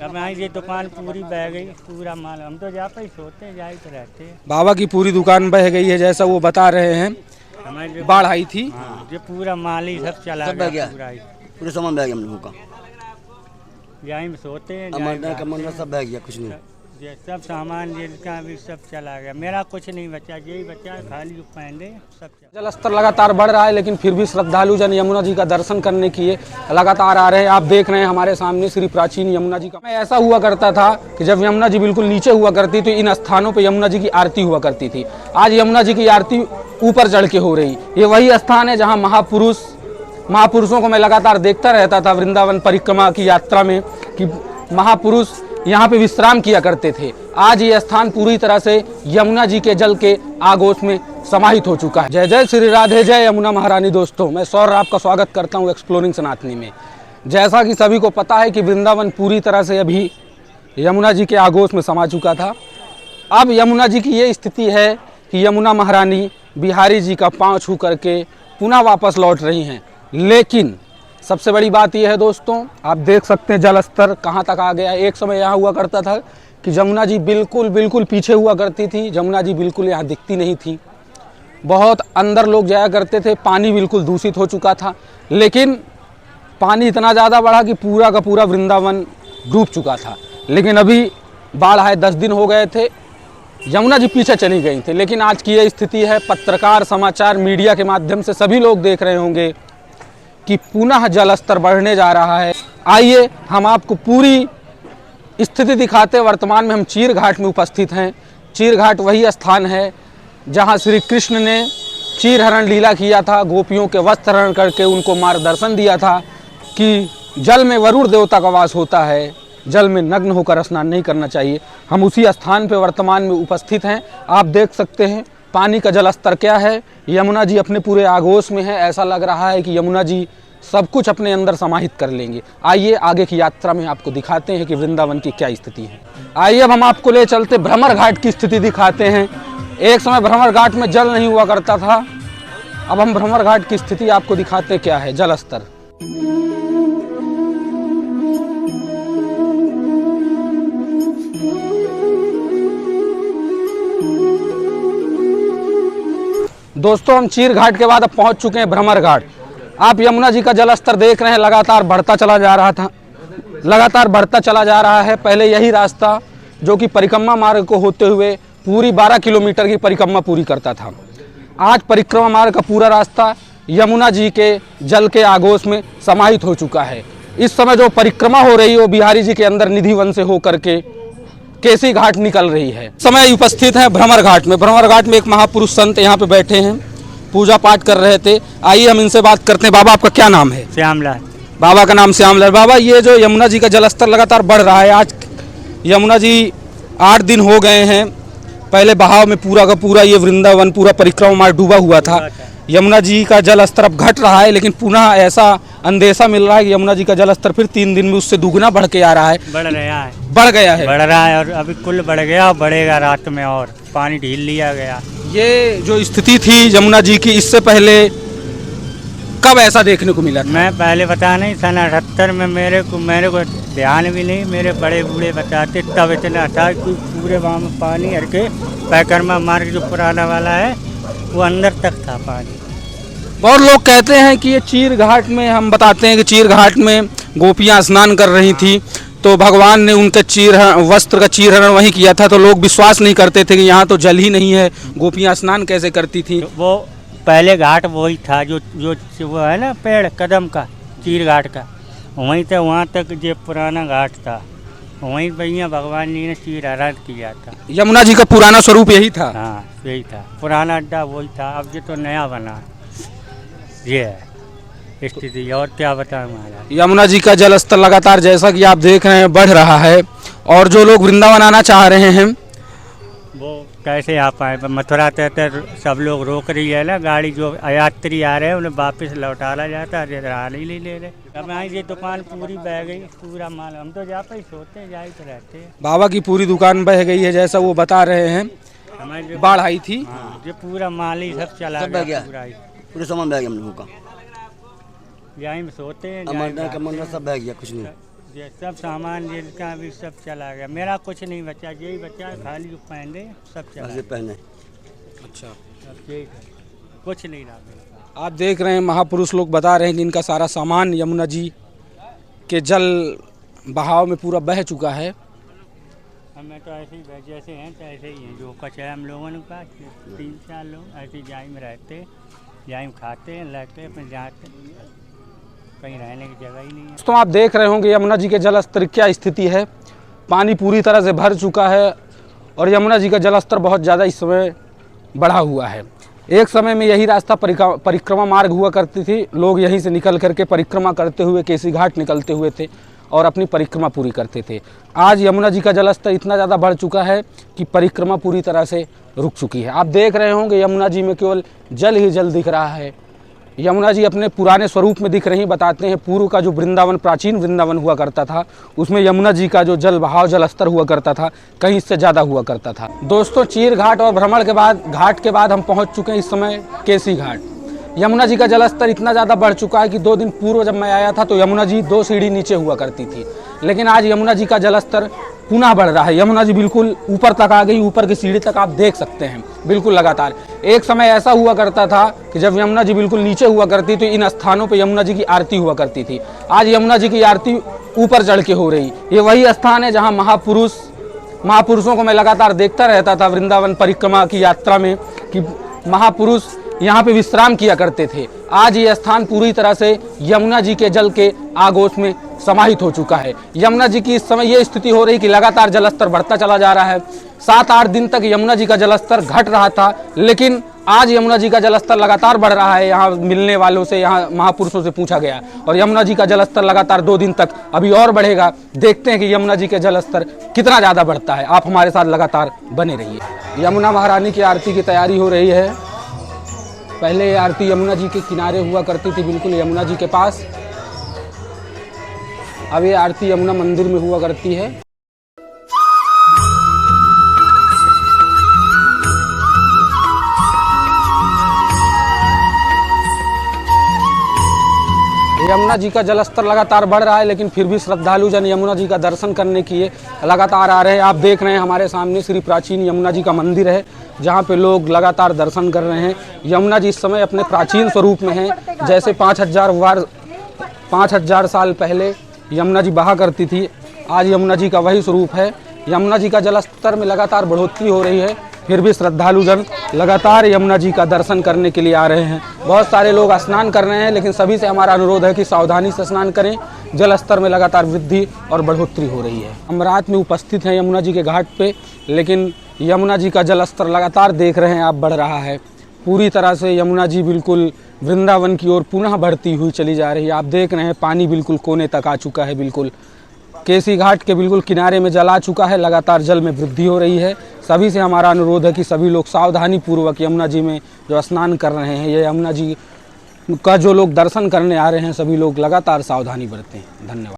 हमारी ये दुकान पूरी बह गई, पूरा माल। हम तो जहाँ पे ही सोते हैं, जहाँ ही पे रहते हैं। बाबा की पूरी दुकान बह गई है, जैसा वो बता रहे हैं। हमारे बाढ़ आई थी। हाँ, ये पूरा माल ही सब चला सब बह गया, गया, पूरा ही। पूरे सामान बह गया हम लोगों का। जहाँ ही सोते हैं, जहाँ ही अमरना रहते कमरना हैं। सब बह गया, कुछ नहीं। ये सब सामान जिनका भी सब चला गया। मेरा कुछ नहीं बचा, यही बचा है, खाली जो पहने सब चला। जल स्तर लगातार बढ़ रहा है, लेकिन फिर भी श्रद्धालु जन यमुना जी का दर्शन करने के लिए लगातार आ रहे हैं। आप देख रहे हैं हमारे सामने श्री प्राचीन यमुना जी का। ऐसा हुआ करता था कि जब यमुना जी बिल्कुल नीचे हुआ करती तो इन स्थानों पर यमुना जी की आरती हुआ करती थी। आज यमुना जी की आरती ऊपर चढ़ के हो रही। ये वही स्थान है जहाँ महापुरुषों को मैं लगातार देखता रहता था वृंदावन परिक्रमा की यात्रा में, कि महापुरुष यहाँ पे विश्राम किया करते थे। आज ये स्थान पूरी तरह से यमुना जी के जल के आगोश में समाहित हो चुका है। जय जय श्री राधे, जय यमुना महारानी। दोस्तों, मैं सौर आपका स्वागत करता हूँ एक्सप्लोरिंग सनातनी में। जैसा कि सभी को पता है कि वृंदावन पूरी तरह से अभी यमुना जी के आगोश में समा चुका था। अब यमुना जी की ये स्थिति है कि यमुना महारानी बिहारी जी का पाँव छू करके पुनः वापस लौट रही हैं। लेकिन सबसे बड़ी बात यह है दोस्तों, आप देख सकते हैं जल स्तर कहाँ तक आ गया है। एक समय यहाँ हुआ करता था कि यमुना जी बिल्कुल पीछे हुआ करती थी। यमुना जी बिल्कुल यहाँ दिखती नहीं थी, बहुत अंदर लोग जाया करते थे। पानी बिल्कुल दूषित हो चुका था, लेकिन पानी इतना ज़्यादा बढ़ा कि पूरा का पूरा वृंदावन डूब चुका था। लेकिन अभी बाढ़ आए 10 दिन हो गए थे, यमुना जी पीछे चली गई थी। लेकिन आज की ये स्थिति है, पत्रकार, समाचार, मीडिया के माध्यम से सभी लोग देख रहे होंगे कि पुनः जल स्तर बढ़ने जा रहा है। आइए हम आपको पूरी स्थिति दिखाते हैं। वर्तमान में हम चीर घाट में उपस्थित हैं। चीर घाट वही स्थान है जहां श्री कृष्ण ने चीर हरण लीला किया था। गोपियों के वस्त्र हरण करके उनको मार्गदर्शन दिया था कि जल में वरुण देवता का वास होता है, जल में नग्न होकर स्नान नहीं करना चाहिए। हम उसी स्थान पर वर्तमान में उपस्थित हैं। आप देख सकते हैं पानी का जल स्तर क्या है। यमुना जी अपने पूरे आगोश में है। ऐसा लग रहा है कि यमुना जी सब कुछ अपने अंदर समाहित कर लेंगे। आइए आगे की यात्रा में आपको दिखाते हैं कि वृंदावन की क्या स्थिति है। आइए अब हम आपको ले चलते भ्रमर घाट की स्थिति दिखाते हैं। एक समय भ्रमर घाट में जल नहीं हुआ करता था, अब हम भ्रमर घाट की स्थिति आपको दिखाते क्या है। जल स्तर दोस्तों, हम चीर घाट के बाद अब पहुंच चुके हैं भ्रमर घाट। आप यमुना जी का जल स्तर देख रहे हैं, लगातार बढ़ता चला जा रहा है। पहले यही रास्ता जो कि परिक्रमा मार्ग को होते हुए पूरी 12 किलोमीटर की परिक्रमा पूरी करता था, आज परिक्रमा मार्ग का पूरा रास्ता यमुना जी के जल के आगोश में समाहित हो चुका है। इस समय जो परिक्रमा हो रही है वो बिहारी जी के अंदर निधि वन से होकर के केसी घाट निकल रही है। समय उपस्थित है भ्रमर घाट में। भ्रमर घाट में एक महापुरुष संत यहाँ पे बैठे हैं, पूजा पाठ कर रहे थे। आइए हम इनसे बात करते हैं। बाबा, आपका क्या नाम है? श्यामलाल। बाबा का नाम श्यामलाल। बाबा, ये जो यमुना जी का जलस्तर लगातार बढ़ रहा है, आज यमुना जी 8 दिन हो गए हैं। पहले बहाव में पूरा का पूरा ये वृंदावन पूरा परिक्रमा मार्ग डूबा हुआ था। यमुना जी का जल स्तर अब घट रहा है, लेकिन पुनः ऐसा अंदेशा मिल रहा है कि यमुना जी का जल स्तर फिर 3 दिन में उससे दुगना बढ़ के आ रहा है। बढ़ रहा है और अभी कुल बढ़ गया और बढ़ेगा रात में, और पानी ढील लिया गया। ये जो स्थिति थी यमुना जी की, इससे पहले कब ऐसा देखने को मिला था? मैं पहले बता नहीं, सन 78 में मेरे को ध्यान भी नहीं, मेरे बड़े बूढ़े बताते, तब इतना था कि पूरे वहाँ में पानी हर के परिक्रमा मार्ग जो पुराना वाला है वो अंदर तक था पानी। बहुत लोग कहते हैं कि ये चीर घाट में, हम बताते हैं कि चीर घाट में गोपियाँ स्नान कर रही थी तो भगवान ने उनके वस्त्र का चीर हरण वहीं किया था। तो लोग विश्वास नहीं करते थे कि यहाँ तो जल ही नहीं है, गोपियाँ स्नान कैसे करती थी। वो पहले घाट वही था जो वो है ना पेड़ कदम का, चीर घाट का, वहीं से वहाँ तक जो पुराना घाट था, वहीं भैया भगवान जी ने चीर हरण किया था। यमुना जी का पुराना स्वरूप यही था? हाँ, यही था, पुराना अड्डा वही था। अब ये तो नया बना, ये है स्थिति। और क्या बताएं महाराज। यमुना जी का जल स्तर लगातार, जैसा कि आप देख रहे हैं, बढ़ रहा है। और जो लोग वृंदावन आना चाह रहे हैं वो कैसे आ पाए? मथुरा तक सब लोग रोक रही है ना गाड़ी, जो यात्री आ रहे हैं उन्हें वापस लौटाया जाता है, हाल ही नहीं ले रहे। हमारी ये दुकान पूरी बह गई, पूरा माल। हम तो जहाँ पे ही सोते हैं, जहाँ ही पे रहते हैं। बाबा की पूरी दुकान बह गई है, जैसा वो बता रहे हैं। हमारी बाढ़ आई थी। हाँ, ये पूरा माल ही सब चला गया, पूरा ही। पूरे सामान बह गया हम लोगों का। जहाँ ही सोते हैं, अमरना कमरना सब बह गया, कुछ नहीं। ये सब सामान जिनका भी सब चला गया, मेरा कुछ नहीं बचा, यही बचा खाली जो पहने सब चला ऐसे गया। पहने। अच्छा, अब यही है, कुछ नहीं रहा मेरे पास। आप देख रहे हैं महापुरुष लोग बता रहे हैं कि इनका सारा सामान यमुना जी के जल बहाव में पूरा बह चुका है। हमें तो ऐसे ही जैसे हैं तो ऐसे ही हैं, जो कुछ है हम लोगों का 3-4 लोग ऐसे जाई में रहते, जाई में खाते हैं, लगते अपने जाते, कहीं रहने की जगह ही नहीं है। दोस्तों आप देख रहे होंगे यमुना जी के जल स्तर क्या स्थिति है। पानी पूरी तरह से भर चुका है और यमुना जी का जल स्तर बहुत ज़्यादा इस समय बढ़ा हुआ है। एक समय में यही रास्ता परिक्रमा मार्ग हुआ करती थी, लोग यहीं से निकल करके परिक्रमा करते हुए केसी घाट निकलते हुए थे और अपनी परिक्रमा पूरी करते थे। आज यमुना जी का जल स्तर इतना ज़्यादा बढ़ चुका है कि परिक्रमा पूरी तरह से रुक चुकी है। आप देख रहे होंगे यमुना जी में केवल जल ही जल दिख रहा है। यमुना जी अपने पुराने स्वरूप में दिख रही बताते हैं। पूर्व का जो वृंदावन, प्राचीन वृंदावन हुआ करता था, उसमें यमुना जी का जो जल बहाव, जल स्तर हुआ करता था, कहीं इससे ज़्यादा हुआ करता था। दोस्तों चीर घाट और भ्रमण के बाद, घाट के बाद हम पहुंच चुके हैं इस समय केसी घाट। यमुना जी का जल स्तर इतना ज़्यादा बढ़ चुका है कि 2 दिन पूर्व जब मैं आया था तो यमुना जी 2 सीढ़ी नीचे हुआ करती थी, लेकिन आज यमुना जी का जल स्तर पुनः बढ़ रहा है। यमुना जी बिल्कुल ऊपर तक आ गई, ऊपर की सीढ़ी तक आप देख सकते हैं, बिल्कुल लगातार। एक समय ऐसा हुआ करता था कि जब यमुना जी बिल्कुल नीचे हुआ करती तो इन स्थानों पे यमुना जी की आरती हुआ करती थी। आज यमुना जी की आरती ऊपर चढ़ के हो रही। ये वही स्थान है जहाँ महापुरुषों को मैं लगातार देखता रहता था वृंदावन परिक्रमा की यात्रा में कि महापुरुष यहाँ पे विश्राम किया करते थे। आज ये स्थान पूरी तरह से यमुना जी के जल के आगोश में समाहित हो चुका है। यमुना जी की इस समय ये स्थिति हो रही कि लगातार जलस्तर बढ़ता चला जा रहा है। 7-8 दिन तक यमुना जी का जलस्तर घट रहा था, लेकिन आज यमुना जी का जलस्तर लगातार बढ़ रहा है। यहाँ मिलने वालों से, यहाँ महापुरुषों से पूछा गया और यमुना जी का जलस्तर लगातार 2 दिन तक अभी और बढ़ेगा। देखते हैं कि यमुना जी के जलस्तर कितना ज़्यादा बढ़ता है। आप हमारे साथ लगातार बने रहिए। यमुना महारानी की आरती की तैयारी हो रही है। पहले ये आरती यमुना जी के किनारे हुआ करती थी, बिल्कुल यमुना जी के पास। अब ये आरती यमुना मंदिर में हुआ करती है। यमुना जी का जलस्तर लगातार बढ़ रहा है, लेकिन फिर भी श्रद्धालु जन यमुना जी का दर्शन करने के लिए लगातार आ रहे हैं। आप देख रहे हैं हमारे सामने श्री प्राचीन यमुना जी का मंदिर है, जहाँ पे लोग लगातार दर्शन कर रहे हैं। यमुना जी इस समय अपने प्राचीन स्वरूप में हैं, जैसे 5000 साल पहले यमुना जी बहा करती थी। आज यमुना जी का वही स्वरूप है। यमुना जी का जलस्तर में लगातार बढ़ोतरी हो रही है, फिर भी श्रद्धालु जन लगातार यमुना जी का दर्शन करने के लिए आ रहे हैं। बहुत सारे लोग स्नान कर रहे हैं, लेकिन सभी से हमारा अनुरोध है कि सावधानी से स्नान करें। जल स्तर में लगातार वृद्धि और बढ़ोतरी हो रही है। हम रात में उपस्थित हैं यमुना जी के घाट पे, लेकिन यमुना जी का जल स्तर लगातार देख रहे हैं आप बढ़ रहा है। पूरी तरह से यमुना जी बिल्कुल वृंदावन की ओर पुनः बढ़ती हुई चली जा रही है। आप देख रहे हैं पानी बिल्कुल कोने तक आ चुका है, बिल्कुल केसी घाट के बिल्कुल किनारे में जल आ चुका है। लगातार जल में वृद्धि हो रही है। सभी से हमारा अनुरोध है कि सभी लोग सावधानी पूर्वक यमुना जी में जो स्नान कर रहे हैं, ये यमुना जी का जो लोग दर्शन करने आ रहे हैं, सभी लोग लगातार सावधानी बरतें। धन्यवाद।